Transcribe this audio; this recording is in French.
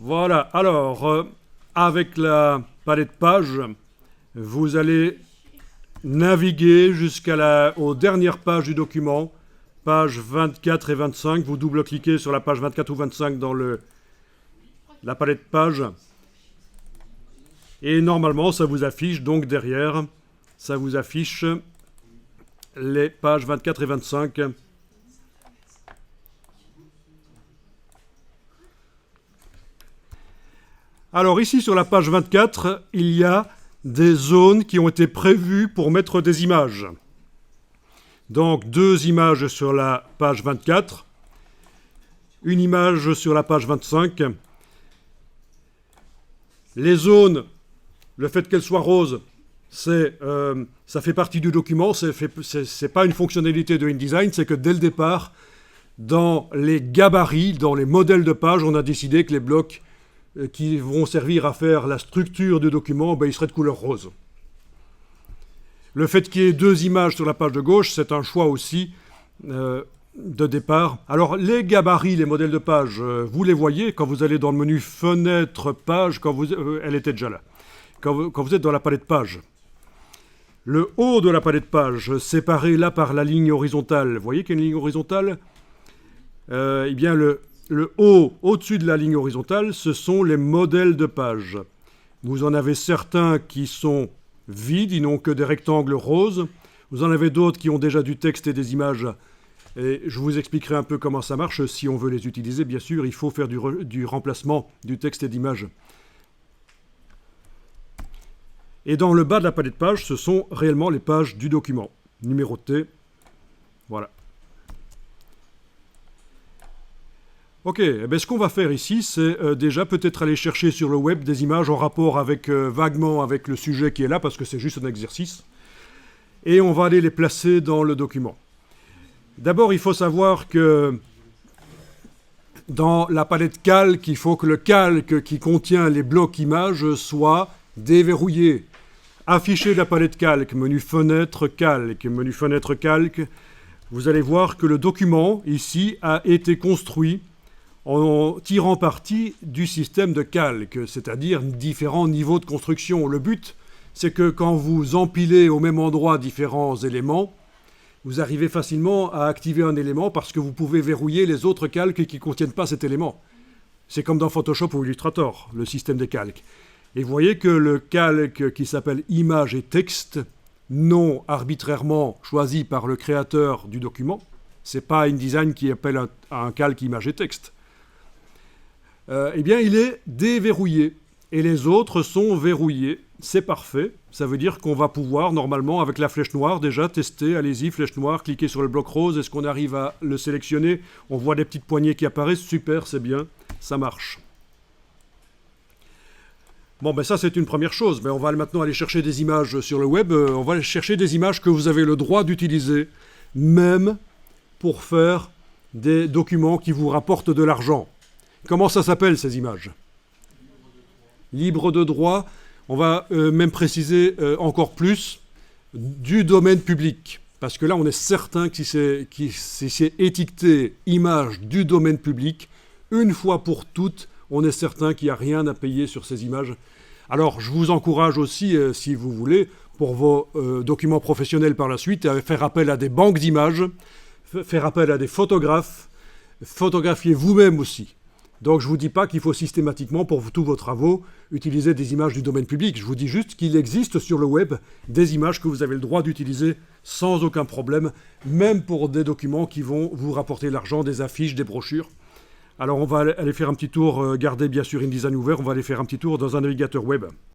Voilà, alors, avec la palette page, vous allez naviguer aux dernières pages du document, pages 24 et 25. Vous double-cliquez sur la page 24 ou 25 dans la palette page. Et normalement, ça vous affiche, donc derrière, ça vous affiche les pages 24 et 25. Alors ici, sur la page 24, il y a des zones qui ont été prévues pour mettre des images. Donc, 2 images sur la page 24, une image sur la page 25. Les zones, le fait qu'elles soient roses, ça fait partie du document, c'est pas une fonctionnalité de InDesign, c'est que dès le départ, dans les gabarits, dans les modèles de page, on a décidé que les blocs qui vont servir à faire la structure du document, ils seraient de couleur rose. Le fait qu'il y ait 2 images sur la page de gauche, c'est un choix aussi de départ. Alors, les gabarits, les modèles de page, vous les voyez quand vous allez dans le menu Fenêtre, Page, elle était déjà là. Quand vous êtes dans la palette page. Le haut de la palette page, séparé là par la ligne horizontale, vous voyez qu'il y a une ligne horizontale Eh bien, le haut, au-dessus de la ligne horizontale, ce sont les modèles de page. Vous en avez certains qui sont vides, ils n'ont que des rectangles roses. Vous en avez d'autres qui ont déjà du texte et des images. Et je vous expliquerai un peu comment ça marche. Si on veut les utiliser, bien sûr, il faut faire du remplacement du texte et d'images. Et dans le bas de la palette page, ce sont réellement les pages du document, numérotées. Voilà. Ok, ce qu'on va faire ici, c'est déjà peut-être aller chercher sur le web des images en rapport avec, vaguement avec le sujet qui est là, parce que c'est juste un exercice. Et on va aller les placer dans le document. D'abord, il faut savoir que dans la palette calque, il faut que le calque qui contient les blocs images soit déverrouillé. Afficher la palette calque, menu fenêtre calque, vous allez voir que le document, ici, a été construit en tirant parti du système de calque, c'est-à-dire différents niveaux de construction. Le but, c'est que quand vous empilez au même endroit différents éléments, vous arrivez facilement à activer un élément parce que vous pouvez verrouiller les autres calques qui ne contiennent pas cet élément. C'est comme dans Photoshop ou Illustrator, le système des calques. Et vous voyez que le calque qui s'appelle Image et texte, non arbitrairement choisi par le créateur du document, c'est pas InDesign qui appelle un calque Image et texte, eh bien il est déverrouillé. Et les autres sont verrouillés. C'est parfait. Ça veut dire qu'on va pouvoir, normalement, avec la flèche noire, déjà tester. Allez-y, flèche noire, cliquez sur le bloc rose. Est-ce qu'on arrive à le sélectionner? On voit des petites poignées qui apparaissent. Super, c'est bien. Ça marche. Bon, ça, c'est une première chose. Mais on va maintenant aller chercher des images sur le web. On va aller chercher des images que vous avez le droit d'utiliser, même pour faire des documents qui vous rapportent de l'argent. Comment ça s'appelle, ces images? Libre de droit, on va même préciser encore plus, du domaine public. Parce que là, on est certain que si c'est étiqueté image du domaine public, une fois pour toutes, on est certain qu'il n'y a rien à payer sur ces images. Alors, je vous encourage aussi, si vous voulez, pour vos documents professionnels par la suite, à faire appel à des banques d'images, faire appel à des photographes, photographier vous-même aussi. Donc je ne vous dis pas qu'il faut systématiquement, pour tous vos travaux, utiliser des images du domaine public. Je vous dis juste qu'il existe sur le web des images que vous avez le droit d'utiliser sans aucun problème, même pour des documents qui vont vous rapporter l'argent, des affiches, des brochures. Alors on va aller faire un petit tour, gardez bien sûr InDesign ouvert, on va aller faire un petit tour dans un navigateur web.